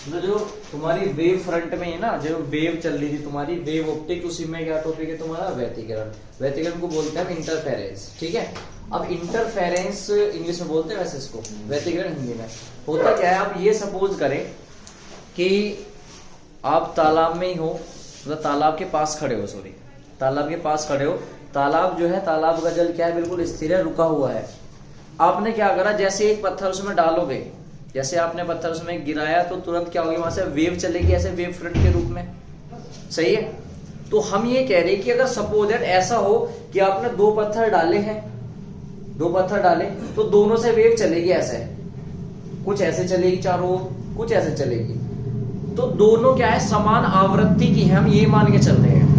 मतलब जो तुम्हारी वेव फ्रंट में है ना, जो वेव चल रही थी तुम्हारी वेव ऑप्टिक, उसी में क्या टॉपिक है तुम्हारा, व्यतिकरण। व्यतिकरण को बोलते हैं इंटरफेरेंस, ठीक है। अब इंटरफेरेंस इंग्लिश में बोलते हैं, वैसे इसको व्यतिकरण हिंदी में। होता क्या है, आप ये सपोज करें कि आप तालाब में ही हो, मतलब तालाब के पास खड़े हो, सॉरी तालाब के पास खड़े हो। तालाब जो है, तालाब का जल क्या है, बिल्कुल स्थिर है, रुका हुआ है। आपने क्या करा, जैसे एक पत्थर उसमें डालोगे, जैसे आपने पत्थर उसमें गिराया तो तुरंत क्या होगी, वहां से वेव चलेगी, ऐसे वेव फ्रंट के रूप में, सही है। तो हम ये कह रहे हैं कि अगर सपोज दैट ऐसा हो कि आपने दो पत्थर डाले हैं, दो पत्थर डाले तो दोनों से वेव चलेगी, ऐसे कुछ ऐसे चलेगी चारों ओर, कुछ ऐसे चलेगी। तो दोनों क्या है, समान आवृत्ति की है, हम ये मान के चल रहे हैं।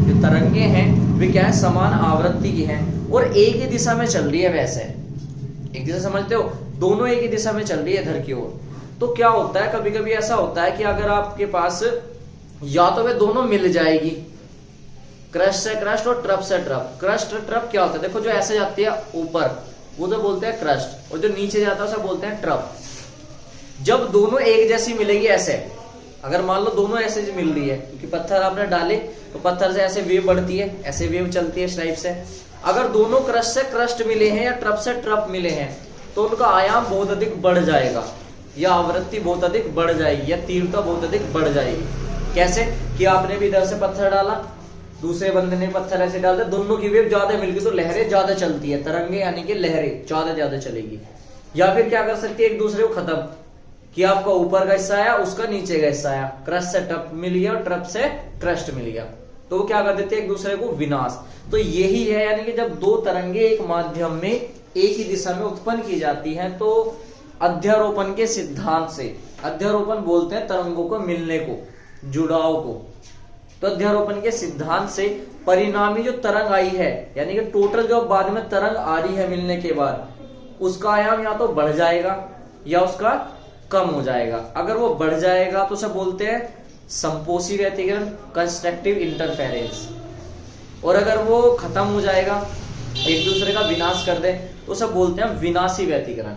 जो तरंगे हैं वे क्या है, समान आवृत्ति की हैं और एक ही दिशा में चल रही है। वैसे एक दिशा समझते हो, दोनों एक ही दिशा में चल रही है इधर की ओर। तो क्या होता है, कभी कभी ऐसा होता है कि अगर आपके पास या तो वे दोनों मिल जाएगी, क्रस्ट से क्रस्ट और ट्रप से ट्रप। क्रस्ट ट्रप क्या होता है, देखो जो ऐसे जाती है ऊपर वो तो बोलते हैं क्रस्ट, और जो नीचे जाता है उसे बोलते हैं ट्रप। जब दोनों एक जैसी मिलेगी, ऐसे अगर मान लो दोनों ऐसे मिल रही है, क्योंकि पत्थर आपने डाले तो पत्थर से ऐसे वेव बढ़ती है, ऐसे वेव चलती है इस टाइप से। अगर दोनों क्रस्ट से क्रस्ट मिले हैं या ट्रप से ट्रप मिले हैं तो उनका आयाम बहुत अधिक बढ़ जाएगा, या आवृत्ति बहुत अधिक बढ़ जाएगी, या तीव्रता बहुत अधिक बढ़ जाएगी। कैसे कि आपने भी इधर से पत्थर डाला, दूसरे बंदे ने पत्थर ऐसे डाल दिया, दोनों की वेव ज्यादा मिल गई तो लहरें ज्यादा चलती है, तरंगे यानी कि लहरें ज्यादा चलेगी। या फिर क्या कर सकती है, एक दूसरे को खत्म, कि आपका ऊपर का हिस्सा आया, उसका नीचे का हिस्सा आया, क्रस्ट से ट्रप मिल गया और ट्रप से क्रस्ट मिल गया, तो वो क्या कर देते हैं, एक दूसरे को विनाश। तो यही है, यानी कि जब दो तरंगे एक माध्यम में एक ही दिशा में उत्पन्न की जाती हैं तो अध्यारोपण के सिद्धांत से, अध्यारोपण बोलते हैं तरंगों को मिलने को, जुड़ाव को। तो अध्यारोपण के सिद्धांत से परिणामी जो तरंग आई है, यानी कि टोटल जो बाद में तरंग आ रही है मिलने के बाद, उसका आयाम या तो बढ़ जाएगा या उसका कम हो जाएगा। अगर वो बढ़ जाएगा तो उसे बोलते हैं संपोषी व्यतिकरण, कंस्ट्रक्टिव इंटरफेरेंस। और अगर वो खत्म हो जाएगा, एक दूसरे का विनाश कर दे, तो उसे बोलते हैं विनाशी व्यतिकरण,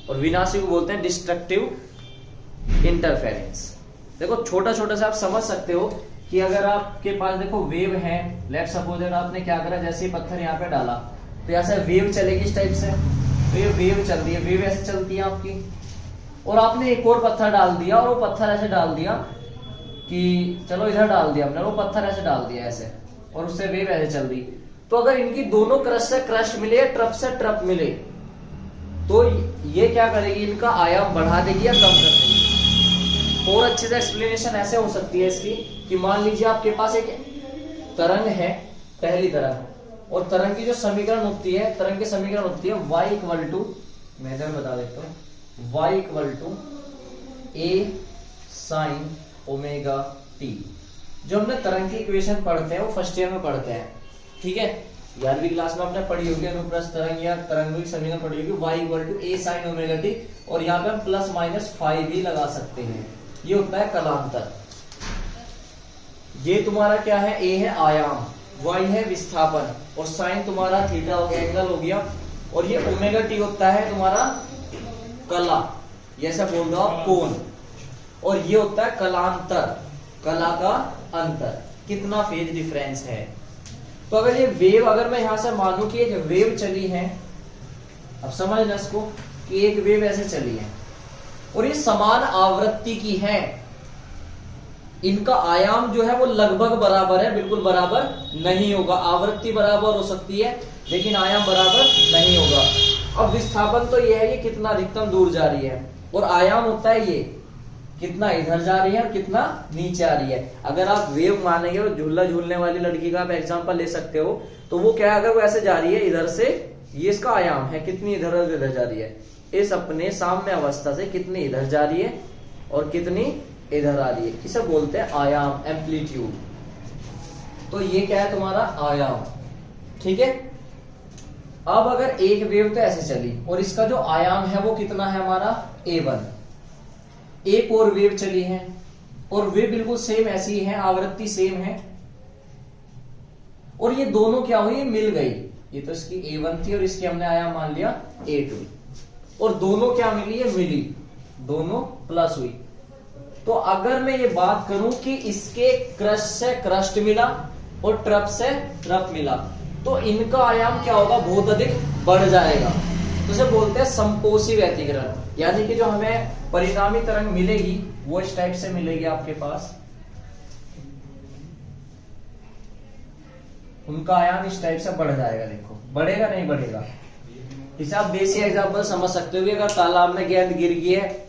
और विनाशी को बोलते हैं डिस्ट्रक्टिव इंटरफेरेंस। देखो छोटा छोटा सा आप समझ सकते हो कि अगर आपके पास देखो वेव है, लेट्स सपोज दैट आपने क्या करा, जैसे ही पत्थर यहाँ पे डाला तो ऐसे वेव चलेगी इस टाइप से, तो ये वेव चल रही है, वेव ऐसे चलती है आपकी। और आपने एक और पत्थर डाल दिया, और वो पत्थर ऐसे डाल दिया कि चलो इधर डाल दिया हमने, वो पत्थर ऐसे डाल दिया ऐसे, और उससे वेव ऐसे चल रही। तो अगर इनकी दोनों क्रस्ट से क्रस्ट मिले, ट्रप से ट्रप मिले, तो ये क्या करेगी, इनका आयाम बढ़ा देगी या कम कर देगी। और अच्छे से एक्सप्लेनेशन ऐसे हो सकती है इसकी कि मान लीजिए आपके पास एक तरंग है, पहली तरंग, और तरंग की जो समीकरण होती है, तरंग की समीकरण होती है y इक्वल टू, मैं बता देता हूँ, y equal to a sine omega t। जो हमने तरंग की इक्वेशन पढ़ते हैं वो फर्स्ट ईयर में पढ़ते हैं, ठीक है। 11वीं क्लास में आपने पढ़ी होगी अनुप्रस्थ तरंग या तरंगों की समीकरण पढ़ी होगी, y equal to a sine omega t, और यहाँ पे हम प्लस माइनस फाइव भी लगा सकते हैं। ये होता है कलांतर। ये तुम्हारा क्या है, a है आयाम, y है विस्थापन, और साइन तुम्हारा थीटा हो गया, एंगल हो गया, और ये ओमेगा t होता है तुम्हारा कला, जैसा बोल रहा हूं कोण, और ये होता है कलांतर, कला का अंतर, कितना फेज डिफरेंस है। तो अगर ये वेव, अगर मैं यहां से मानूं कि एक वेव चली है, अब समझना इसको कि एक वेव ऐसे चली है और ये समान आवृत्ति की है, इनका आयाम जो है वो लगभग बराबर है, बिल्कुल बराबर नहीं होगा। आवृत्ति बराबर हो सकती है लेकिन आयाम बराबर नहीं होगा। अब विस्थापन तो ये है कि कितना अधिकतम दूर जा रही है, और आयाम होता है ये कितना इधर जा रही है और कितना नीचे आ रही है। अगर आप वेव मानेंगे और झूला झूलने वाली लड़की का आप एग्जांपल ले सकते हो, तो वो क्या है, अगर वो ऐसे जा रही है इधर से, ये इसका आयाम है कितनी इधर उधर जा रही है, इस अपने साम्य अवस्था से कितनी इधर जा रही है और कितनी इधर आ रही है, इसे बोलते हैं आयाम, एम्पलीट्यूड। तो ये क्या है तुम्हारा आयाम, ठीक है। अब अगर एक वेव तो ऐसे चली और इसका जो आयाम है वो कितना है हमारा a1, एक और वेव चली है और वे बिल्कुल सेम ऐसी ही है, आवृत्ति सेम है, और ये दोनों क्या हुई, मिल गई। ये तो इसकी a1 थी और इसकी हमने आयाम मान लिया a2, और दोनों क्या मिली है, मिली, दोनों प्लस हुई। तो अगर मैं ये बात करूं कि इसके क्रस्ट से क्रस्ट मिला और ट्रप से ट्रप मिला, तो इनका आयाम क्या होगा, बहुत अधिक बढ़ जाएगा। तो इसे बोलते हैं संपोषी व्यतिकरण, यानी कि जो हमें परिणामी तरंग मिलेगी वो इस टाइप से मिलेगी आपके पास, उनका आयाम इस टाइप से बढ़ जाएगा। देखो बढ़ेगा नहीं बढ़ेगा। इसे आप बेसिक एग्जांपल समझ सकते हो कि अगर तालाब में गेंद गिर गई है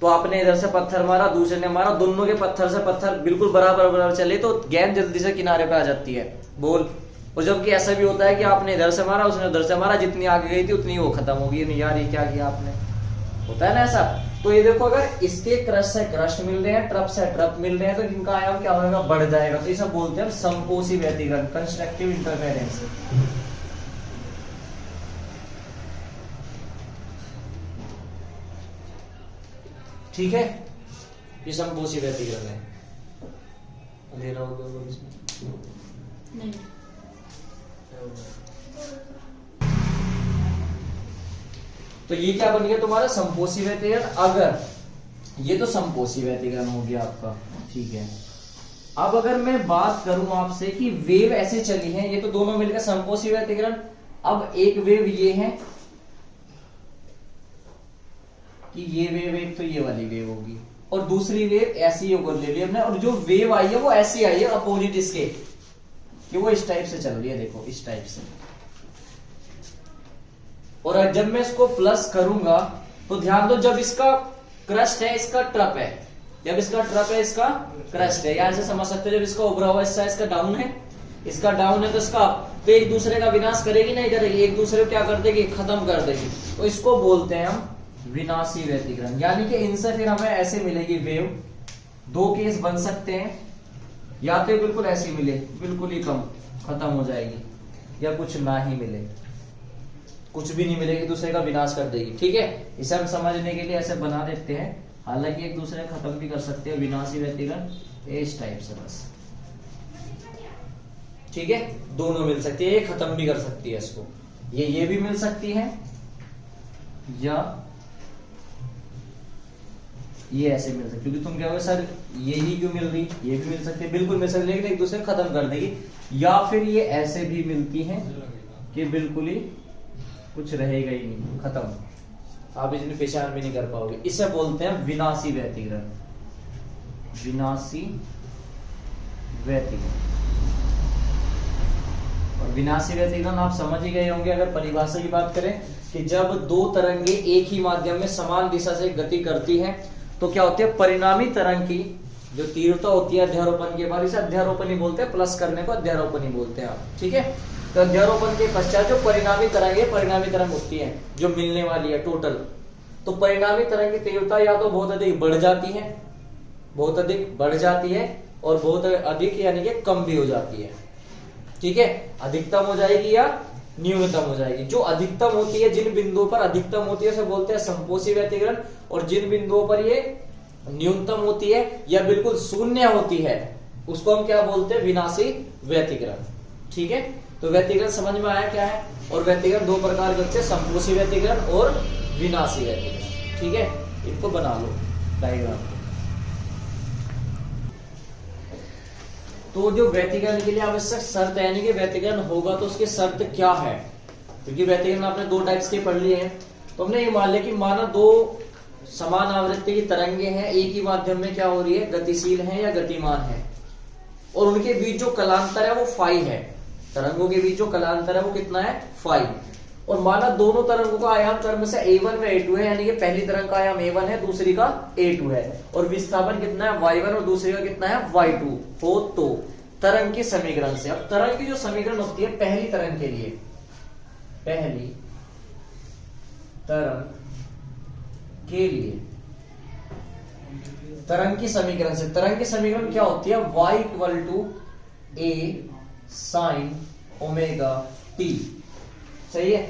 तो आपने इधर से पत्थर मारा, दूसरे ने मारा, दोनों के पत्थर से पत्थर बिल्कुल बराबर बराबर चले तो गेंद जल्दी से किनारे पे आ जाती है बोल। और जबकि ऐसा भी होता है कि आपने इधर से मारा, उसने उधर से मारा, जितनी आगे गई थी उतनी वो खत्म होगी। नहीं यार ये क्या किया आपने, होता है ना ऐसा। तो ये देखो अगर इसके क्रस्ट से क्रस्ट मिल रहे हैं, ट्रप से ट्रप मिल रहे हैं, तो इनका आयाम क्या होगा, बढ़ जाएगा। तो ये सब बोलते हैं संपोषी व्यतिकरण, कंस्ट्रक्टिव इंटरफेरेंस। ठीक है, ये संपोषी व्यतिकरण है। अंधेरा हो गया इसमें नहीं। तो ये क्या बन गया तुम्हारा संपोषी व्यतिकरण। अगर ये तो संपोषी व्यतिकरण हो गया आपका, ठीक है। अब अगर मैं बात करूं आपसे कि वेव ऐसे चली है, ये तो दोनों मिलकर संपोषी व्यतिकरण। अब एक वेव ये है कि ये वेव एक तो ये वाली वेव होगी, और दूसरी वेव ऐसी होकर ले ली हमने, और जो वेव आई है वो ऐसी आई है अपोजिट इसके, कि वो इस टाइप से चल रही है, देखो इस टाइप से। और जब मैं इसको प्लस करूंगा तो ध्यान दो, जब इसका क्रस्ट है इसका ट्रप है, जब इसका ट्रप है इसका क्रस्ट है, या ऐसे समझ सकते हो जब इसका उभरा हुआ हिस्सा इसका डाउन है, इसका डाउन है तो इसका अप, तो एक दूसरे का विनाश करेगी नहीं करेगी, एक दूसरे को क्या कर देगी, खत्म कर देगी। तो इसको बोलते हैं हम विनाशी व्यतिकरण। यानी कि इनसे फिर हमें ऐसे मिलेगी वेव। दो केस बन सकते हैं, या तो बिल्कुल ऐसी मिले, बिल्कुल ही कम खत्म हो जाएगी, या कुछ ना ही मिले, कुछ भी नहीं मिलेगी, दूसरे का विनाश कर देगी। ठीक है, इसे हम समझने के लिए ऐसे बना देते हैं। हालांकि एक दूसरे को खत्म भी कर सकते हैं, विनाशी व्यतिकरण इस टाइप से बस। ठीक है, दोनों मिल सकती है, ये खत्म भी कर सकती है इसको, ये भी मिल सकती है, या ये ऐसे मिल सकती, क्योंकि तुम क्या हो सर यही क्यों मिल रही, ये भी मिल सकती है, बिल्कुल मिल सकती है, लेकिन एक दूसरे को खत्म कर देगी। या फिर ये ऐसे भी मिलती है कि बिल्कुल ही कुछ रहेगा ही नहीं, खत्म, आप इसमें पहचान भी नहीं कर पाओगे। इसे बोलते हैं विनाशी व्यतिकरण, विनाशी व्यतिकरण। और विनाशी व्यतिकरण आप समझ ही गए होंगे अगर परिभाषा की बात करें, कि जब दो तरंगे एक ही माध्यम में समान दिशा से गति करती हैं तो क्या होती है, परिणामी तरंग की जो तीव्रता होती है अध्यारोपण के बाद, इसे अध्यारोपण ही बोलते हैं, प्लस करने को अध्यारोपण ही बोलते हैं आप। ठीक है, तो अध्यारोपण के पश्चात जो परिणामी तरंग है, परिणामी तरंग होती है जो मिलने वाली है टोटल, तो परिणामी तरंग की तीव्रता या तो बहुत अधिक बढ़ जाती है, बहुत अधिक बढ़ जाती है, और बहुत अधिक यानी कि कम भी हो जाती है। ठीक है, अधिकतम हो जाएगी या न्यूनतम हो जाएगी। जो अधिकतम होती है, जिन बिंदुओं पर अधिकतम होती है उसे बोलते हैं संपोषी व्यतिकरण, और जिन बिंदुओं पर ये न्यूनतम होती है या बिल्कुल शून्य होती है उसको हम क्या बोलते हैं, विनाशी व्यतिकरण। ठीक है, तो व्यतिकरण समझ में आया क्या है। और व्यतिकरण दो प्रकार के होते हैं, संपोषी व्यतिकरण और विनाशी व्यतिकरण। ठीक है, इनको बना लो डायग्राम। तो जो व्यतिकरण के लिए आवश्यक शर्त है, यानी कि व्यतिकरण होगा तो उसकी शर्त क्या है, क्योंकि व्यतिकरण आपने दो टाइप्स के पढ़ लिए हैं। तो हमने ये मान लिया कि माना दो समान आवृत्ति की तरंगे हैं, एक ही माध्यम में क्या हो रही है, गतिशील है या गतिमान है, और उनके बीच जो कलांतर है वो फाई है, तरंगों के बीच जो कलांतर है वो कितना है, फाई। और माना दोनों तरंगों का आयाम क्रम से a1 व a2 है, यानी कि पहली तरंग का आयाम a1 है, दूसरी का a2 है, और विस्थापन कितना है y1 और दूसरी का कितना है y2 हो, तो तरंग की समीकरण से। अब तरंग की जो समीकरण होती है पहली तरंग के लिए, पहली तरंग के लिए तरंग की समीकरण से, तरंग की समीकरण क्या होती है, y equal to a sine omega t। सही है,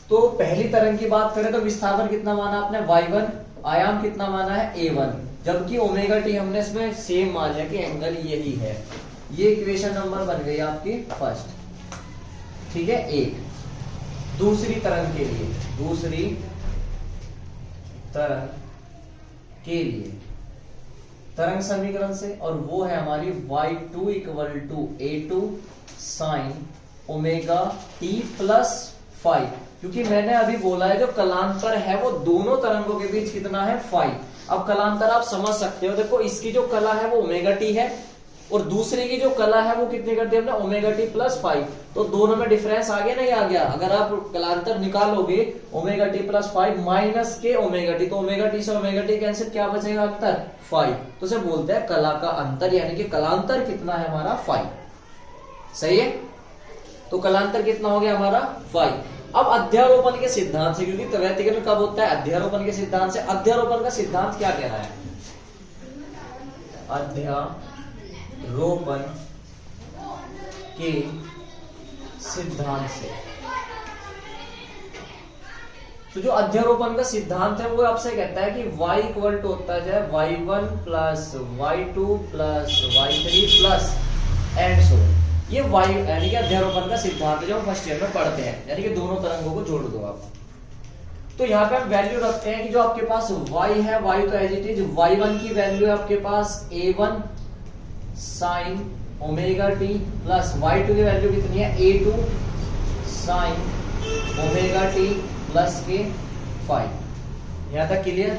तो पहली तरंग की बात करें तो विस्थापन कितना माना आपने, y1, आयाम कितना माना है, a1, जबकि ओमेगा टी हमने इसमें सेम मान लिया कि एंगल यही है। ये इक्वेशन नंबर बन गई आपकी फर्स्ट। ठीक है, एक। दूसरी तरंग के लिए, दूसरी तरंग के लिए तरंग समीकरण से, और वो है हमारी y2 equal to a2 sine omega t plus five, क्योंकि मैंने अभी बोला है जो कलांतर है वो दोनों तरंगों के बीच कितना है, फाइव। अब कलांतर आप समझ सकते हो, देखो इसकी जो कला है वो ओमेगा टी है और दूसरे की जो कला है वो कितनी कर दी हमने, ओमेगा टी प्लस फाइव। तो दोनों में डिफरेंस आ गया नहीं, आ गया। अगर आप कलांतर निकालोगे omega t plus five minus के ओमेगा टी, तो ओमेगा टी से ओमेगा टी कैंसिल, क्या बचेगा अंतर, फाइव। तो उसे बोलते हैं कला का अंतर, यानी कि कलांतर कितना है हमारा, फाइव। सही है, तो कलांतर कितना हो गया हमारा, फाइव। अब अध्यारोपण के सिद्धांत से, क्योंकि व्यतिकरण कब होता है, अध्यारोपण के सिद्धांत से। अध्यारोपण का सिद्धांत क्या कह रहा है, अध्यारोपण के सिद्धांत से। तो जो अध्यारोपण का सिद्धांत है वो आपसे कहता है कि y इक्वल टू होता है y1 plus y2 plus y3 plus and so. ये y यानी कि अध्यारोपण का सिद्धांत है जो हम फर्स्ट ईयर में पढ़ते हैं, यानी कि दोनों तरंगों को जोड़ दो आप। तो यहाँ पे हम वैल्यू रखते हैं कि जो आपके पास y है, y तो एज इट इज, y1 की वैल्यू है आपके पास a1 sine omega t plus y2 की वैल्यू कितनी है, a2 sine omega t plus के 5। यहां तक क्लियर,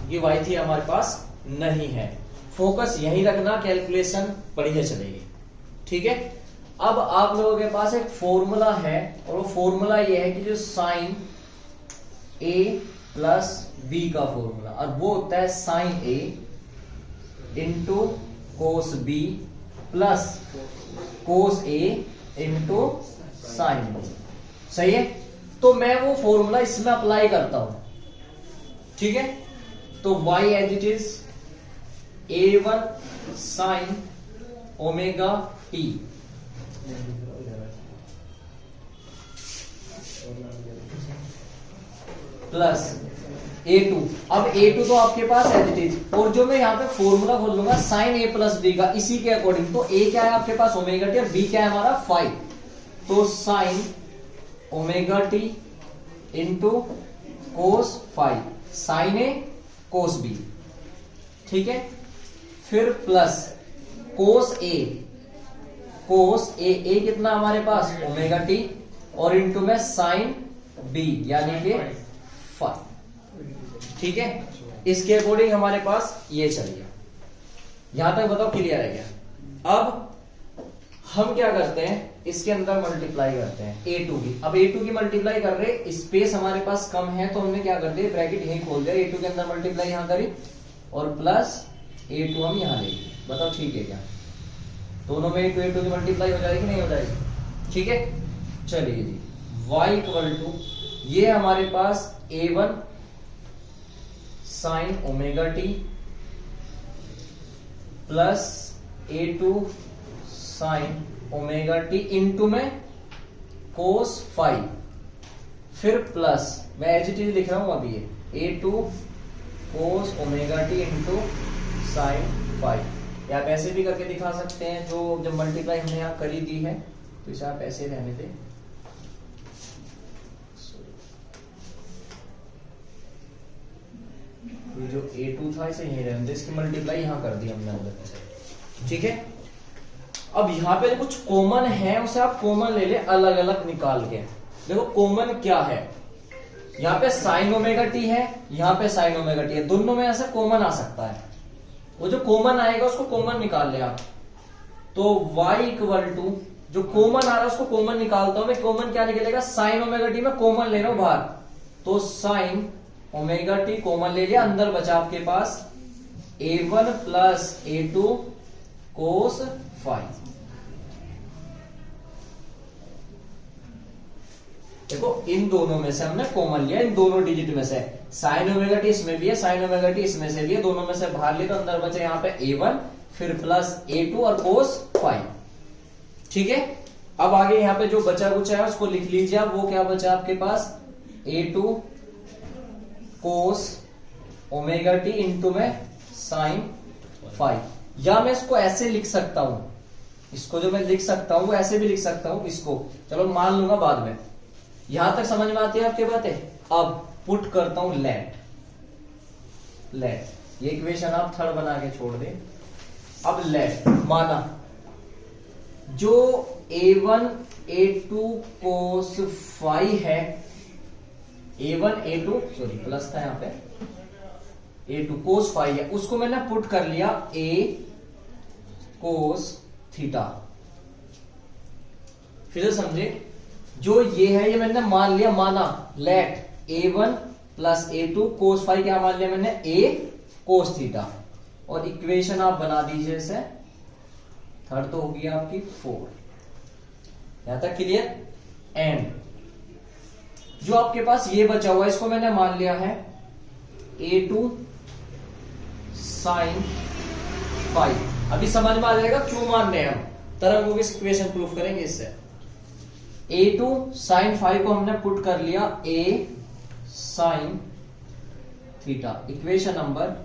ये y थी हमारे पास नहीं है। फोकस यही रखना, कैलकुलेशन बढ़िया चलेगी, ठीक है। अब आप लोगों के पास एक फॉर्मूला है, और वो फॉर्मूला ये है कि जो साइन a प्लस b का फॉर्मूला, और वो होता है sine a into cos b plus cos a into sine b। सही है, तो मैं वो फॉर्मूला इसमें अप्लाई करता हूं, ठीक है। तो y as it is a1 sine omega t plus a2। अब a2 तो आपके पास एज इट इज, और जो मैं यहाँ पे फॉर्मूला खोल लूंगा साइन a प्लस b का, इसी के अकॉर्डिंग। तो a क्या है आपके पास, ओमेगा टी, और b क्या है हमारा 5। तो sine omega t into cos 5, sine A cos B, ठीक है। फिर प्लस कोस ए, कोस ए, ए कितना हमारे पास ओमेगा टी, और इंटू में साइन बी यानी कि 5, ठीक है। इसके अकॉर्डिंग हमारे पास ये चल गया। यहां तक बताओ क्लियर है क्या। अब हम क्या करते हैं, इसके अंदर मल्टीप्लाई करते हैं a2 की। अब a2 की मल्टीप्लाई कर रहे, स्पेस हमारे पास कम है, तो हमने क्या कर दिया, ब्रैकेट यहीं खोल दिया, a2 के अंदर मल्टीप्लाई यहां करी, और प्लस a2 हम यहां ले लिए। बताओ ठीक है क्या, दोनों में a2 की मल्टीप्लाई हो जाएगी, नहीं हो जाएगी, ठीक है। चलिए जी, y इक्वल टू, ये हमारे पास a1 sine omega t plus a2 sine omega t into में कोस 5, फिर प्लस, मैं एज इट इज लिख रहा हूं अभी, ये a2 कोस ओमेगा टी इंटू साइन 5। या आप ऐसे भी करके दिखा सकते हैं, जो जब मल्टीप्लाई हमने यहां करी दी है तो इसे आप ऐसे रहने दें। ये जो a2 था इसे यहीं रहने दें, इसकी मल्टीप्लाई यहां कर दी हमने अंदर से, ठीक है। अब यहाँ पे कुछ कॉमन है, उसे आप कॉमन ले ले, अलग अलग निकाल के। देखो कॉमन क्या है, यहाँ पे साइन ओमेगा टी है, यहाँ पे साइन ओमेगा टी है, दोनों में ऐसा कॉमन आ सकता है। वो जो कॉमन आएगा उसको कॉमन निकाल ले आप। तो y इक्वल टू, जो कॉमन आ रहा है उसको कॉमन निकालता हूं मैं। कॉमन क्या निकलेगा, साइन ओमेगा टी में कॉमन ले रहा हूं बाहर, तो साइन ओमेगा टी कॉमन ले लिया, अंदर बचा आपके पास a1 प्लस a2 कोस 5। देखो इन दोनों में से हमने कॉमन लिया, इन दोनों डिजिट में से। साइन ओमेगा टी इसमें भी है, साइन ओमेगा टी इसमें से भी है, दोनों में से बाहर लिया, तो अंदर बचे यहाँ पे a1 फिर प्लस a2 और कोस 5, ठीक है। अब आगे यहाँ पे जो बचा कुछ है उसको लिख लीजिए आप। वो क्या बचा आपके पास, a2 कोस ओमेगा टी इंटू में साइन 5। या मैं इसको ऐसे लिख सकता हूं, इसको जो मैं लिख सकता हूं वो ऐसे भी लिख सकता हूं इसको, चलो मान लूंगा बाद में। यहां तक समझ में आती है आपकी बातें। अब पुट करता हूं लेट, ये इक्वेशन आप थर्ड बना के छोड़ दे। अब लेट माना जो a1 a2 cos फाई है, a1 a2 सॉरी प्लस था यहां पे, a2 cos फाई है, उसको मैंने पुट कर लिया a cos थीटा। फिर से समझे, जो ये है ये मैंने मान लिया, माना late a1 plus a2 cos phi, क्या मान लिया मैंने, a cos थीटा। और इक्वेशन आप बना दीजिए इसे, थर्ड तो होगी आपकी 4। यहां तक क्लियर। एंड जो आपके पास ये बचा हुआ है इसको मैंने मान लिया है a2 sin फाई। अभी समझ में आ जाएगा क्यों मान रहे हैं हम, तरंगों की इक्वेशन प्रूफ करेंगे इससे। a2 sin फाई को हमने पुट कर लिया a sin theta, equation number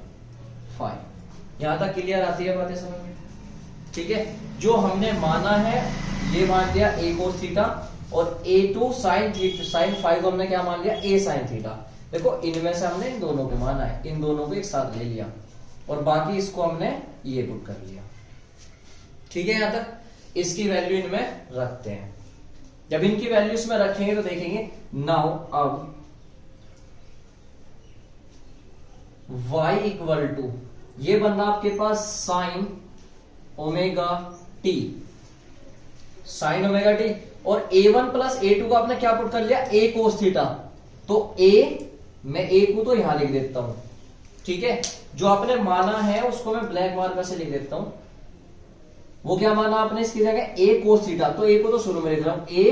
5। यहां तक क्लियर आती है बातें समझ में? ठीक है, जो हमने माना है ये मान लिया a cos थीटा, और a2 sin फाई को हमने क्या मान लिया, a sin थीटा। देखो इनमें से हमने इन दोनों को माना है, इन दोनों को एक साथ ले लिया, और बाकी इसको हमने ये पुट कर लिया। ठीक है, यहां तक इसकी वैल्यू इनमें रखते हैं। जब इनकी वैल्यू इसमें रखेंगे तो देखेंगे नाउ अब y इक्वल टू ये बनना आपके पास sine omega t, sine omega t, और a1 प्लस a2 का आपने क्या पुट कर लिया, a cos थीटा। तो a, मैं a को तो यहां लिख देता हूं, ठीक है, जो आपने माना है उसको मैं ब्लैक मार्कर से लिख देता हूं। वो क्या माना आपने इसकी जगह, a cos थीटा, तो a को तो शुरू में लिख रहा हूं, a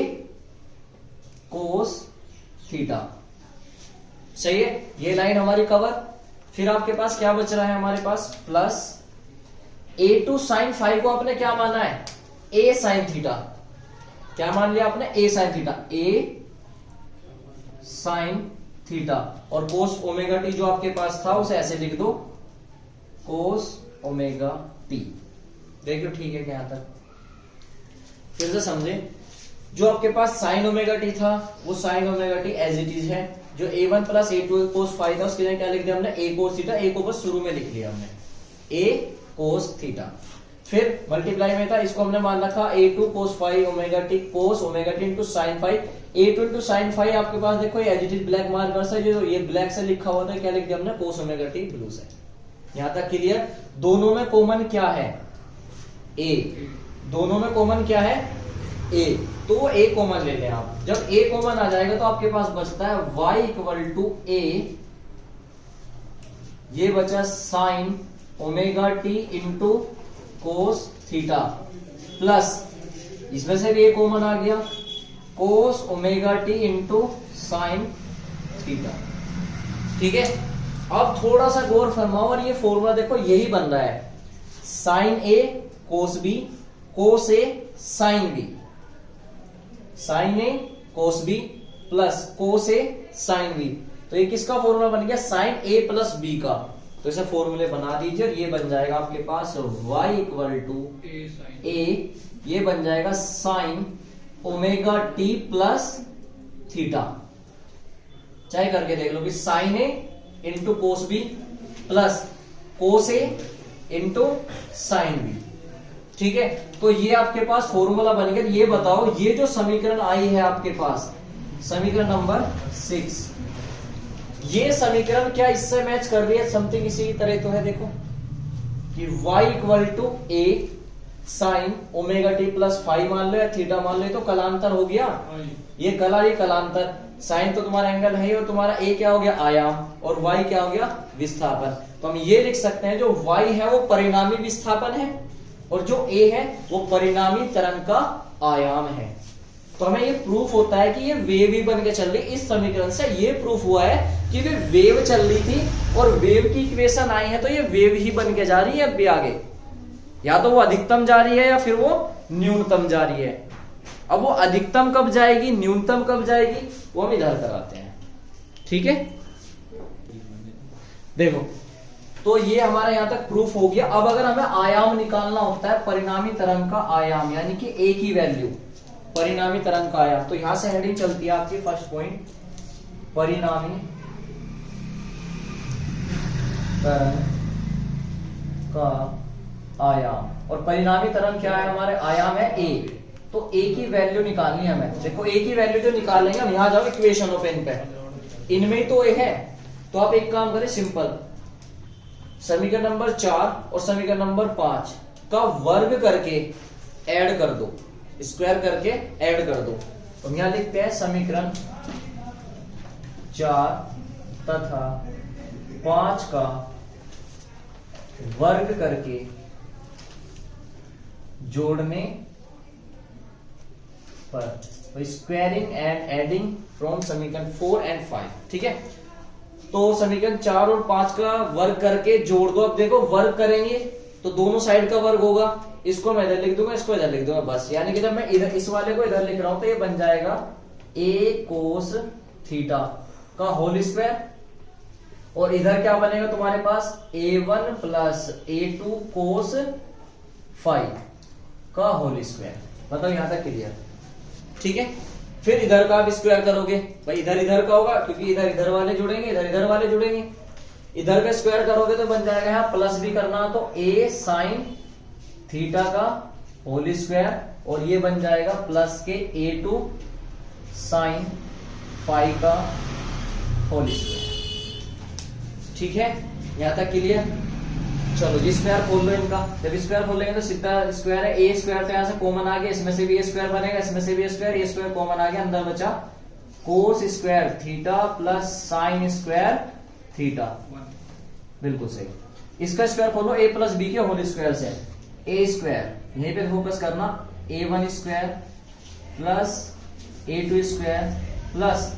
cos थीटा। सही है, ये लाइन हमारी कवर। फिर आपके पास क्या बच रहा है हमारे पास, प्लस a2 sin फाई को आपने क्या माना है, a sin थीटा। क्या मान लिया आपने, a sin theta, a sin theta, और cos ओमेगा टी जो आपके पास था उसे ऐसे लिख दो, cos ओमेगा टी। देखियो ठीक है क्या, यहां तक फिर से समझे। जो आपके पास साइन ओमेगा टी था वो sine omega t as it is है। जो a1 plus a2 cos phi था उसके लिए क्या लिख दिया हमने, a cos थीटा, a को बस शुरू में लिख लिया हमने, a cos थीटा। फिर मल्टीप्लाई में था, इसको हमने मान रखा a2 cos phi omega t, cos omega t into sine phi. a2 into sine phi आपके पास देखो as it is black marker से, जो ये ब्लैक से लिखा हुआ था क्या लिख दिया हमने, cos ओमेगा टी ब्लू से। यहां तक क्लियर। दोनों में कॉमन क्या है, a, दोनों में कॉमन क्या है, a, तो वो a कॉमन ले लें आप। जब a कॉमन आ जाएगा तो आपके पास बचता है y इक्वल टू a, ये बचा sign omega t into cos theta, plus इसमें से भी a कॉमन आ गया, कोस omega t into sine theta. ठीक है, अब थोड़ा सा गौर फरमाओ, और ये फॉर्मूला देखो यही बन रहा है, sign A cos B, cos A sine B, sign A cos B plus cos A sine B. तो ये किसका फॉर्मूला बन गया, साइन ए प्लस बी का। तो इसे फॉर्मूले बना दीजिए, और ये बन जाएगा आपके पास y इक्वल टू ए, ये बन जाएगा sine omega t plus theta. चाहे करके देख लो कि sine A into cos B plus cos A into sine B. ठीक है, तो ये आपके पास फॉर्मूला बन गया। ये बताओ, ये जो समीकरण आई है आपके पास, समीकरण नंबर 6, ये समीकरण क्या इससे मैच कर रही है, समथिंग इसी तरह तो है। देखो कि y equal to a sine omega t plus phi मान लो या थीटा मान लो, तो कलांतर हो गया, ये कला ये कलांतर। साइन तो तुम्हारा एंगल है, और तुम्हारा a क्या हो गया, आयाम, और y क्या हो गया, विस्थापन। तो हम ये लिख सकते हैं जो y है वो परिणामी विस्थापन है, और जो a है वो परिणामी तरंग का आयाम है। तो हमें ये प्रूफ होता है कि ये वेव ही बन के चल रही। इस समीकरण से ये प्रूफ हुआ है कि वे वेव चल रही थी और वेव की इक्वेशन आई है, तो ये वेव ही बन के जा रही है। अभी आगे या तो वो अधिकतम जा रही है या फिर वो न्यूनतम जा रही है। अब वो अधिकतम कब जाएगी, न्यूनतम कब जाएगी, वो हम इधर कराते हैं। ठीक है, देखो तो ये हमारा यहां तक प्रूफ हो गया। अब अगर हमें आयाम निकालना होता है, परिणामी तरंग का आयाम, यानी कि a की वैल्यू, परिणामी तरंग का आयाम, तो यहां से हेडिंग चलती है आपकी फर्स्ट पॉइंट, परिणामी तरंग का आयाम, और परिणामी तरंग क्या है हमारे, आयाम है a। तो a की वैल्यू निकालनी है हमें। देखो a की वैल्यू जो निकालेंगे हम, यहां जाओ इक्वेशन ओपन पे, इनमें ही तो a है। तो आप एक काम करें सिंपल, समीकरण नंबर 4 और समीकरण नंबर 5 का वर्ग करके ऐड कर दो, स्क्वायर करके ऐड कर दो। हम यहां लिखते हैं समीकरण 4 तथा 5 का वर्ग करके जोड़ने पर, स्क्वायरिंग एंड एडिंग फ्रॉम समीकरण 4 एंड 5। ठीक है, तो समीकरण 4 और 5 का वर्ग करके जोड़ दो। अब देखो वर्ग करेंगे तो दोनों साइड का वर्ग होगा, इसको मैं इधर लिख दूंगा, इसको इधर लिख दूंगा बस। यानी कि जब मैं इधर इस वाले को इधर लिख रहा हूं तो ये बन जाएगा a cos थीटा का होल स्क्वायर, और इधर क्या बनेगा तुम्हारे पास, a1 प्लस a2 cos 5 का होल स्क्वायर। बताओ यहां तक क्लियर? ठीक है, फिर इधर का आप स्क्वायर करोगे, भाई इधर इधर का होगा क्योंकि इधर इधर वाले जुड़ेंगे, इधर इधर वाले जुड़ेंगे। इधर का स्क्वायर करोगे तो बन जाएगा यहाँ प्लस भी करना तो a साइन थीटा का होल स्क्वायर, और ये बन जाएगा प्लस के a2 साइन फाई का होल स्क्वायर। ठीक है, यहां तक क्लियर? चलो जी स्क्वायर खोल लो इनका। जब स्क्वायर खोलेंगे तो सीधा स्क्वायर है, ए स्क्वायर तो यहां से कॉमन आ गया, इसमें से भी ए स्क्वायर बनेगा, इसमें से भी ए स्क्वायर कॉमन आ गया, अंदर बचा cos square theta plus sine square theta. बिल्कुल सही। इसका स्क्वायर खोलो a प्लस बी के होल स्क्वायर से, ए स्क्वायर यहीं पे फोकस करना, a1 square plus a2 square plus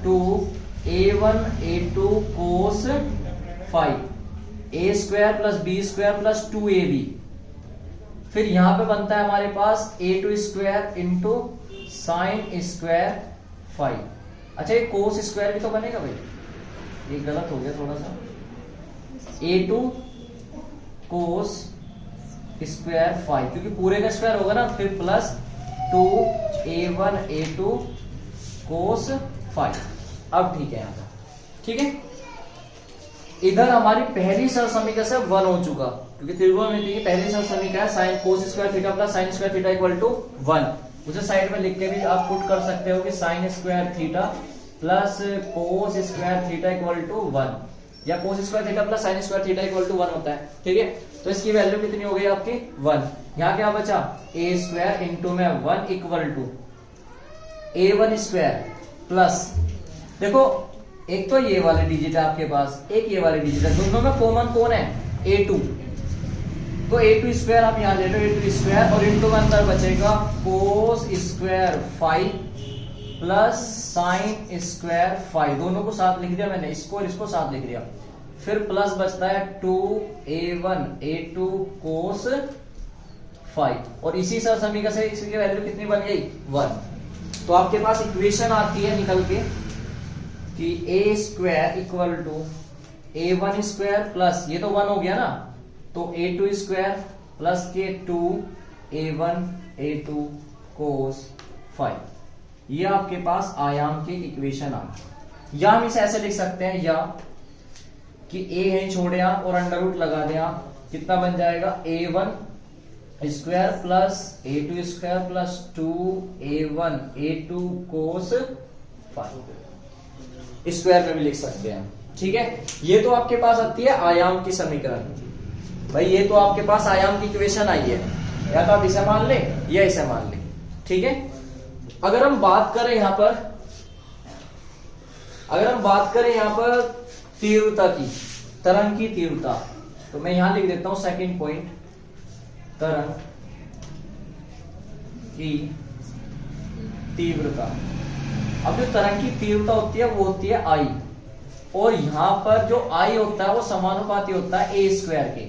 2a1 a2 cos 5, a square plus b square plus 2ab। फिर यहां पे बनता है हमारे पास a2 square into sine square 5। अच्छा ये कोस स्क्वायर भी तो बनेगा भाई, ये गलत हो गया थोड़ा सा, a2 कोस स्क्वायर 5 क्योंकि पूरे का स्क्वायर होगा ना, फिर प्लस 2a1 a2 कोस 5। अब ठीक है यहां तक, ठीक है। इधर हमारी पहली सरल समीकरण से 1 हो चुका, क्योंकि त्रिकोणमिति की पहली सरल समीकरण है sine cos square theta plus sine square theta equal to 1। उसे साइड में लिख के भी आप पुट कर सकते हो कि sine square theta plus cos square theta equal to 1, या cos square theta plus sine square theta equal to 1 होता है। ठीक है, तो इसकी वैल्यू कितनी हो गई आपकी 1। यहां क्या बचा, ए स्क्वायर इंटू में 1 equal to a1 square plus, देखो एक तो ये वाले डिजिट है आपके पास, एक ये वाले डिजिट है, दोनों में कॉमन कौन है, a2, तो a2 स्क्वायर आप यहां ले लो, a2 स्क्वायर और इंटू में अंदर बचेगा cos square 5 plus sine square 5, दोनों को साथ लिख दिया मैंने, इसको और इसको साथ लिख दिया। फिर प्लस बचता है 2a1 a2 कोस 5, और इसी सर समीकरण से इसकी वैल्यू कितनी बन गई 1। तो आपके पास इक्वेशन आती है निकल के कि a square equal to a1 square plus, ये तो 1 हो गया ना, तो a2 स्क्वायर प्लस के 2a1 a2 कोस 5। ये आपके पास आयाम की इक्वेशन आ गई। या हम इसे ऐसे लिख सकते हैं, या कि a है छोड़े आप और अंडर रूट लगा दें आप, कितना बन जाएगा a1 square plus a2 square plus 2a1 a2 cos 5। Square में भी लिख सकते हैं। ठीक है, ये तो आपके पास आती है आयाम की समीकरण। भाई ये तो आपके पास आयाम की इक्वेशन आई है, या तो आप इसे मान ले या इसे मान ले। ठीक है, अगर हम बात करें यहां पर तीव्रता की, तरंग की तीव्रता, तो मैं यहां लिख देता हूं सेकंड पॉइंट, तरंग की तीव्रता। अब जो तरंग की तीव्रता होती है वो होती है आई, और यहां पर जो आई होता है वो समानुपाती होता है ए स्क्वायर के।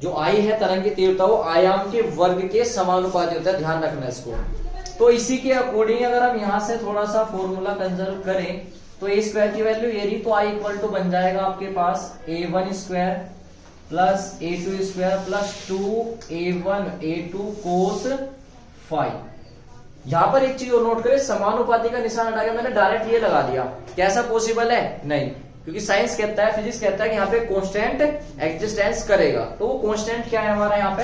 जो आई है तरंग की तीव्रता वो आयाम के वर्ग के समानुपाती होता है, ध्यान रखना इसको। तो इसी के अकॉर्डिंग अगर हम यहां से थोड़ा सा फॉर्मूला कंजर्व करें तो ए स्क्वायर की वैल्यू ये रही, तो आई इक्वल टू बन जाएगा आपके पास a1 square plus a2 square plus 2a1 a2 cos 5। यहां पर एक चीज और नोट करें, समानुपाती का निशान हटा के मैंने डायरेक्ट ये लगा दिया, कैसा पॉसिबल है, नहीं, क्योंकि साइंस कहता है, फिजिक्स कहता है कि यहाँ पे कांस्टेंट एग्जिस्टेंस करेगा। तो वो कांस्टेंट क्या है हमारा यहाँ पे,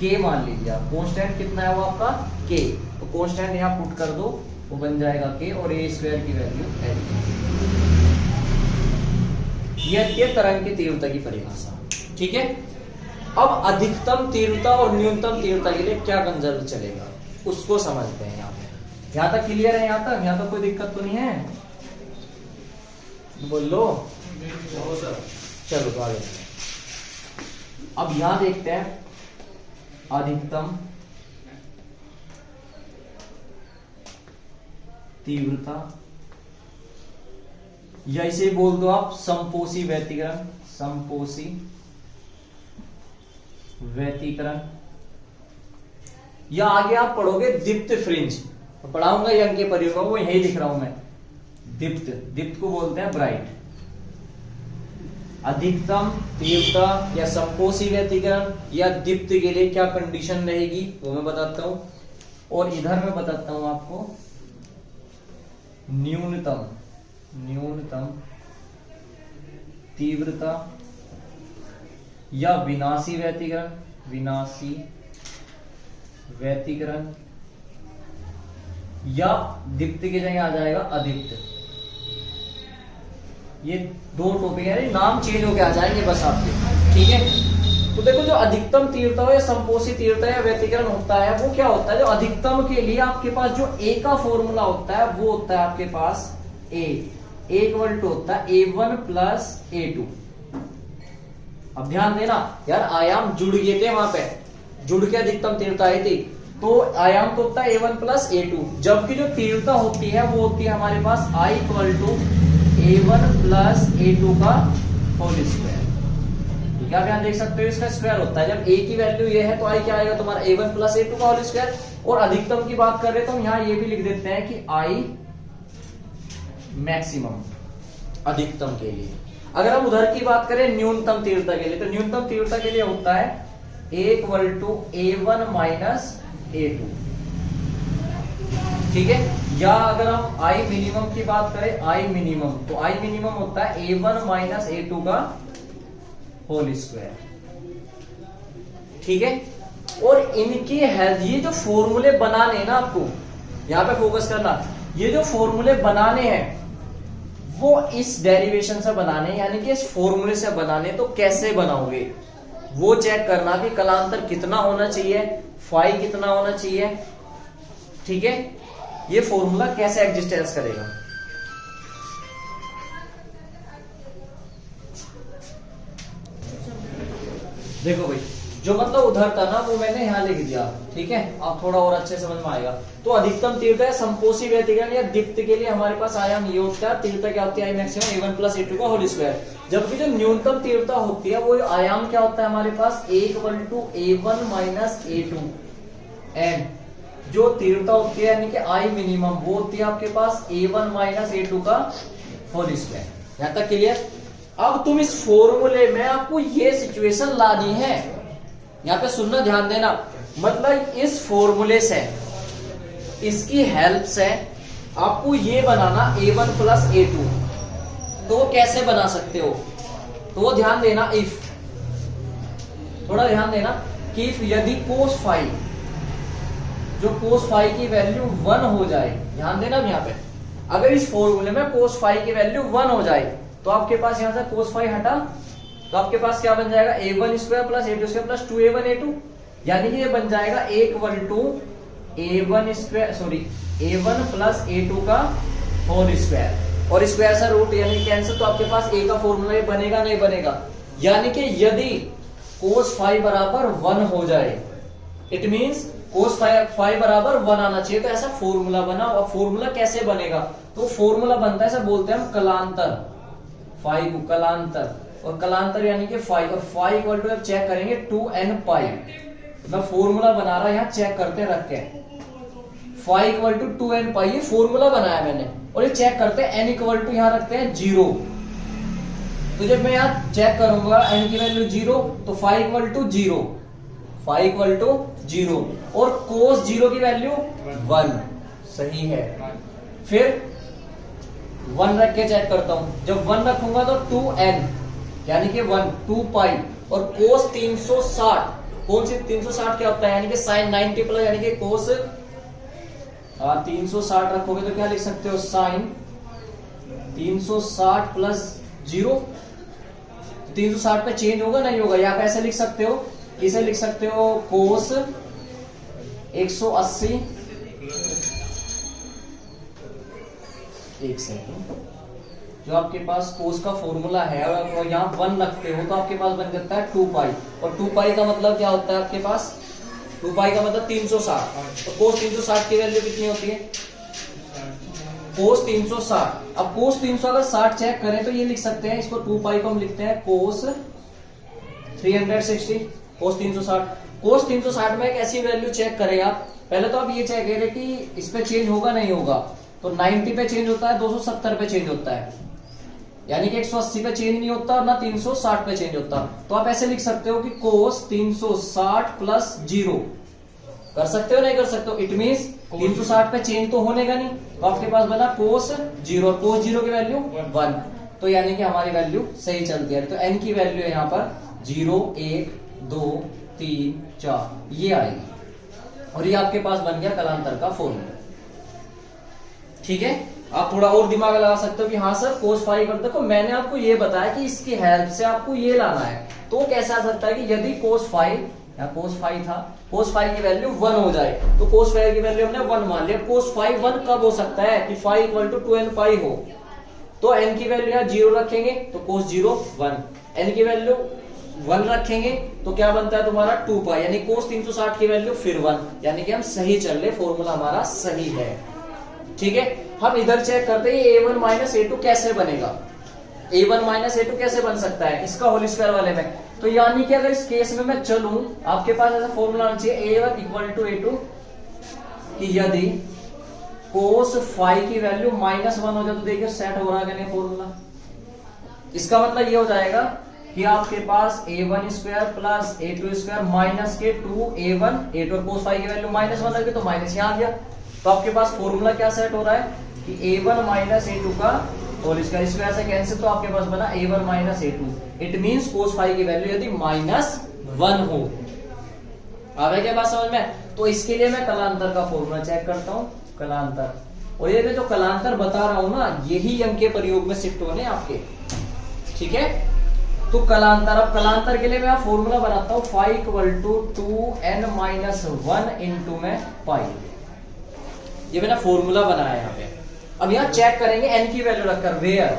के मान लीजिए आप। कांस्टेंट कितना है वो आपका, के। तो कांस्टेंट यहाँ पुट कर दो, वो बन जाएगा के, और ए स्क्वायर की वैल्यू एल। ये तरंग की तीव्रता की परिभाषा, ठीक है। अब अधिकतम तीव्रता और न्यूनतम तीव्रता के लिए क्या कंजर्व चलेगा उसको समझते हैं। यहाँ पे यहाँ तक क्लियर है, यहाँ तक कोई दिक्कत तो नहीं है, बोल लो। चलो तो आगे। अब यहां देखते हैं अधिकतम तीव्रता, या इसे बोल दो आप समपोषी व्यतिकरण, समपोषी व्यतिकरण, या आगे आप पढ़ोगे दीप्त फ्रिंज। तो पढ़ाऊंगा ये अंक परियोग, वो यही लिख रहा हूं मैं। दीप्त, दीप्त को बोलते हैं ब्राइट। अधिकतम तीव्रता या समपोषी व्यतिकरण या दीप्त के लिए क्या कंडीशन रहेगी वो मैं बताता हूं, और इधर मैं बताता हूं आपको न्यूनतम तीव्रता या विनाशी व्यतिकरण, या दीप्त की जगह आ जाएगा अदीप्त। ये दो टॉपिक है, नाम चेंज होके आ जाएंगे बस आपके, ठीक है। तो देखो जो अधिकतम तीव्रता हो या समपोषी तीव्रता या व्यतिकरण होता है वो क्या होता है, जो अधिकतम के लिए आपके पास जो ए का फॉर्मूला होता है वो होता है आपके पास ए इक्वल टू होता है A1 प्लस A2। अब ध्यान देना यार, आयाम जुड़ गए थे वहां पे, जुड़ के अधिकतम तीव्रता आई थी, तो आयाम तो होता है A1 प्लस A2, जबकि जो तीव्रता होती है वो होती है हमारे पास I equal to A1 plus A2 का होल स्क्वायर। ठीक है, आप यहाँ देख सकते हो इसका स्क्वायर होता है। जब A की वैल्यू ये है तो I क्या आएगा तुम्हारा A1 प्लस A2 का होल स्क्वायर। और अधिकतम की बात कर रहे तो हम यहाँ ये भी लिख देते हैं कि I मैक्सिमम अधिकतम के लिए। अगर हम उधर की बात करें न्यूनतम तीव्रता के लिए, तो न्यूनतम तीव्रता के लिए होता है A equal to A1 minus A2, ठीक है। या अगर हम I मिनिमम की बात करें, I मिनिमम, तो I मिनिमम होता है A1 माइनस A2 का होल स्क्वायर, ठीक है। और इनकी हेल्थ, ये जो फॉर्मूले बनाने हैं ना, आपको यहां पे फोकस करना, ये जो फॉर्मूले बनाने हैं वो इस डेरिवेशन से बनाने, यानी कि इस फॉर्मूले से बनाने। तो कैसे बनाओगे वो चेक करना कि कलांतर कितना होना चाहिए, फाई कितना होना चाहिए, ठीक है। ये फॉर्मूला कैसे एग्जिस्टेंस करेगा। देखो भाई, जो मतलब उधर था ना वो मैंने यहां लिख दिया, ठीक है। आप थोड़ा और अच्छे समझ में आएगा। तो अधिकतम तीव्रता समपोषी व्यतिकरण या दीप्त के लिए हमारे पास आयाम ये होता है, तीव्रता क्या होती है I maximum A1 plus A2 का होल स्क्वायर। जबकि जो न्यूनतम तीव्रता होती है वो आयाम क्या होता है हमारे पास A equal to A1 minus A2, and जो तीव्रता होती है यानी कि I मिनिमम वो होती है आपके पास A1 माइनस A2 का होल स्क्वायर। यहां तक क्लियर। अब तुम इस फॉर्मूले में आपको ये सिचुएशन लानी है, यहां पे सुनना, ध्यान देना। मतलब इस फॉर्मूले से, इसकी हेल्प से आपको ये बनाना A1 प्लस A2। तो कैसे बना सकते हो, तो वो ध्यान देना, इफ, थोड़ा ध्यान देना कि इफ यदि कोस फाई, जो कोस फाई की वैल्यू 1 हो जाए, ध्यान देना यहाँ पे, अगर इस फॉर्मूले में कोस फाई की वैल्यू 1 हो जाए तो आपके पास यहां से कोस फाई हटा, तो आपके पास क्या बन जाएगा A1 square plus A2 square plus 2A1 A2, यानी कि ये बन जाएगा equal to A1 square, sorry A1 plus A2 का होल स्क्वायर, और स्क्वायर से रूट यानी कैंसिल, तो आपके पास A का फॉर्मूला बनेगा नहीं बनेगा। यानी कि यदि कोस फाई बराबर 1 हो जाए, इट मींस कोस फाई बराबर 1 आना चाहिए, तो ऐसा फॉर्मूला बना। और फॉर्मूला कैसे बनेगा, तो फॉर्मूला बनता है, ऐसा बोलते हैं हम कलांतर, फाई को कलांतर, और कलांतर यानी कि फाई, और फाई इक्वल टू चेक करेंगे 2n पाई। मतलब फॉर्मूला बना रहा है, यहाँ चेक करते रख के, फाई इक्वल टू 2n पाई, ये फॉर्मूला बनाया मैंने, और ये चेक करते हैं n इक्वल टू यहाँ रखते हैं 0। तो जब मैं यहाँ चेक करूंगा n की वैल्यू 0, तो phi equal to 0, phi equal to 0, और कोस 0 की वैल्यू 1, सही है। फिर 1 रख के चेक करता हूं। जब 1 रखूंगा तो 2n यानी कि 1 2 पाई और कोस 360, कौन सी 360 क्या होता है यानी कि साइन 90 प्लस यानी कि कोस 360 रखोगे तो क्या लिख सकते हो साइन 360 प्लस 0। 360 पे चेंज होगा नहीं होगा, या आप ऐसे लिख सकते हो, इसे लिख सकते हो कोस 180। एक सेकंड, जो आपके पास कोस का फॉर्मूला है और यहाँ 1 रखते हो तो आपके पास बन जाता है 2 पाई, और 2 पाई का मतलब क्या होता है आपके पास, 2 पाई का मतलब 360। तो कोस 360 की वैल्यू कितनी होती है, कोस 360। अब कोस 300 अगर 60 चेक करें तो ये लिख सकते हैं, इसको 2 पाई को हम लिखते हैं कोस 360, कोस 360। कोस 360 में एक ऐसी वैल्यू चेक करें आप, पहले तो आप ये चेक करें कि इस पे चेंज होगा नहीं होगा, तो 90 पे चेंज होता है, 270 पे चेंज होता है, यानी कि 180 पे चेंज नहीं होता और ना 360 पे चेंज होता। तो आप ऐसे लिख सकते हो कि कोस 360 प्लस 0 कर सकते हो, नहीं कर सकते हो, इट मींस 360 पे चेंज तो होने का नहीं, तो आपके पास बना कोस 0 और कोस 0 की वैल्यू 1, तो यानी कि हमारी वैल्यू सही चलती है। तो n की वैल्यू है यहाँ पर 0 1 2 3 4 ये आएगी, और ये आपके पास बन गया कलांतर का फॉर्मूला। ठीक है, आप थोड़ा और दिमाग लगा सकते हो कि हाँ सर कोस फाई कर, देखो मैंने आपको ये बताया कि इसकी हेल्प से आपको ये लाना है, तो कैसे आ सकता है कि यदि कोस फाई, या कोस फाई था, कोस फाई की वैल्यू 1 हो जाए, तो कोस फाई की वैल्यू हमने 1 मान लिया। कोस फाई 1 कब हो सकता है कि फाई इक्वल टू 2n पाई हो, तो n की वैल्यू यहाँ 0 रखेंगे तो कोस 0 1, n की वैल्यू 1 रखेंगे तो क्या बनता है तुम्हारा 2 पाई, यानी कोस 360 की वैल्यू फिर 1, यानी कि हम सही चल रहे, फॉर्मूला हमारा सही है। ठीक है, हम इधर चेक करते हैं a1 माइनस a2 कैसे बनेगा, a1 माइनस a2 कैसे बन सकता है इसका होल स्क्वायर वाले में। तो यानी कि अगर इस केस में मैं चलूं, आपके पास ऐसा फॉर्मूला होना चाहिए a1 इक्वल टू a2 कि यदि कोस फाई की वैल्यू -1 हो जाए, तो देखिए सेट हो रहा है नहीं फॉर्मूला। इसका मतलब ये हो जाएगा कि आपके पास a1 square plus a2 square minus के 2a1 a2, कोस फाई की वैल्यू -1 लगे तो माइनस यहाँ आ गया, तो आपके पास फॉर्मूला क्या सेट हो रहा है कि a1 माइनस a2 का होल स्क्वायर, स्क्वायर से कैंसिल, तो आपके पास बना a1 minus a2, it means cos phi की वैल्यू यदि -1 हो। आ गया क्या बात समझ में? तो इसके लिए मैं कलांतर का फॉर्मूला चेक करता हूं, कलांतर, और ये जो कलांतर बता रहा हूं ना, यही अंक के प्रयोग में शिफ्ट होने आपके। ठीक है, तो कलांतर, अब कलांतर के लिए मैं फॉर्मूला बनाता हूं, phi equal to 2n minus 1 into में पाई, ये मैंने फॉर्मूला बनाया यहाँ पे। अब यहाँ चेक करेंगे n की वैल्यू रखकर, वेयर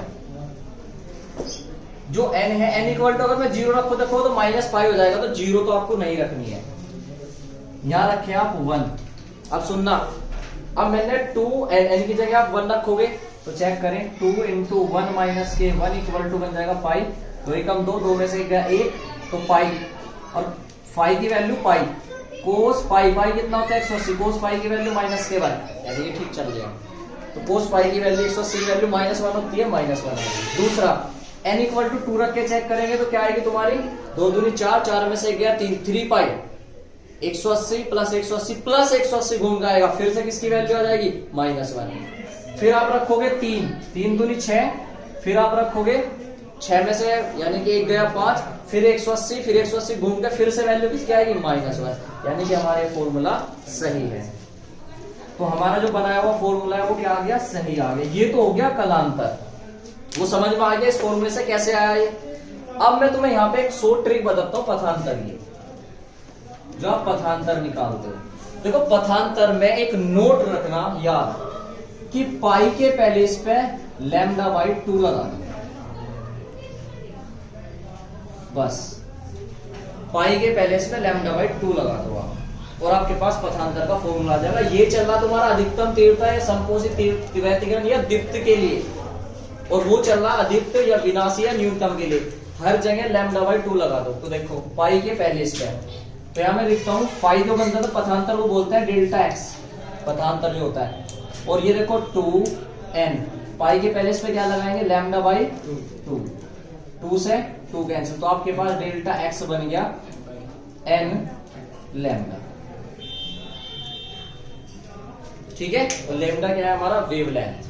जो n है, n इक्वल टू अगर मैं 0 रखो देखो तो माइनस पाई हो जाएगा, तो 0 तो आपको नहीं रखनी है, यहां रखे आप 1। अब सुनना, अब मैंने 2n की जगह आप 1 रखोगे तो चेक करें 2 इंटू 1 माइनस के 1 इक्वल टू बन जाएगा पाई, 2 एकम 2, 2 में से गया 1 तो पाई, और फाई की वैल्यू पाई, कोस पाई, पाई कितना होता है 180, कोस पाई की वैल्यू -1, यानी ये ठीक चल गया। तो कोस पाई की वैल्यू 180 की वैल्यू -1 होती है, -1 आएगी। दूसरा n इक्वल टू 2 रख के चेक करेंगे तो क्या आएगी तुम्हारी 2 दूनी 4, 4 में से गया 3, 3 पाई, 180 प्लस 180 प्लस 180 घूम जाएगा, फिर से किसकी वैल्यू आ जाएगी -1। फिर आप रखोगे 3, 3 दूनी 6, फिर आप रखोगे 6 में से यानी कि 1 गया 5, फिर 180, फिर 180 घूम के फिर से वैल्यू किसकी आएगी -1, यानी कि हमारे फॉर्मूला सही है। तो हमारा जो बनाया हुआ फॉर्मूला है वो क्या आ गया, सही आ गया। ये तो हो गया कलांतर, वो समझ में आ गया इस फॉर्मूले से कैसे आया ये। अब मैं तुम्हें यहाँ पे एक शॉर्ट ट्रिक बताता हूँ पथांतर की, जो आप पथांतर निकालते हो। देखो पथांतर में एक नोट रखना याद कि पाई के पहले इस पे λ/2 लगा दो, बस पाई के पहले इस पे λ/2 लगा दो आप, और आपके पास पथांतर का फॉर्मूला आ जाएगा। ये चल रहा तुम्हारा अधिकतम तीव्रता है संपोषित व्यतिकरण या दीप्त के लिए, और वो चल रहा अदीप्त या विनाशी या न्यूनतम के लिए, हर जगह λ/2 लगा दो। तो देखो पाई के पहले इस पे, तो यहां मैं लिखता हूं फाई जो बनता है पथांतर वो बोलते हैं डेल्टा x, पथांतर जो होता है, और ये देखो 2n, पाई के पहले इस पे क्या लगाएंगे λ/2, 2 से 2 कैंसिल, तो आपके पास डेल्टा x बन गया n लैम्डा। ठीक है, और लैम्डा क्या है हमारा वेवलेंथ।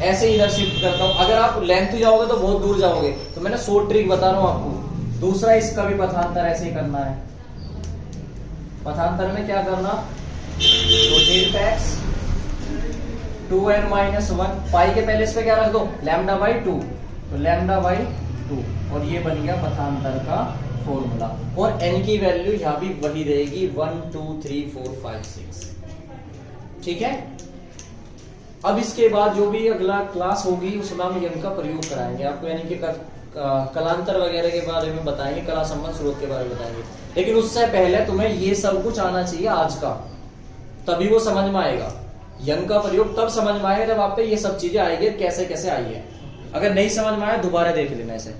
ऐसे इधर शिफ्ट करता हूं। अगर आप लेंथ जाओगे तो बहुत दूर जाओगे, तो मैंने शॉर्ट ट्रिक बता रहा हूं आपको। दूसरा इसका भी पथांतर ऐसे ही करना है। पथांतर में क्या करना, रोटेट x 2n-1, पाई के पहले इस पे क्या रख दो, λ/2, तो λ/2, और ये बन गया पथांतर का फॉर्मूला। और n की वैल्यू यहां भी वही रहेगी 1 2 3 4 5 6। ठीक है। अब इसके बाद जो भी अगला क्लास होगी उसमें हम यंग का प्रयोग कराएंगे आपको, यानी कि कलांतर वगैरह के बारे में बताएंगे, कला संबंध स्रोत के बारे में बताएंगे। लेकिन उससे पहले तुम्हें ये सब कुछ आना चाहिए आज का, तभी वो समझ में आएगा। यंग का प्रयोग तब समझ में आएगा जब आप पे ये सब चीजें आएगी, कैसे कैसे आई है। अगर नहीं समझ में आया दोबारा देख लेना ऐसे।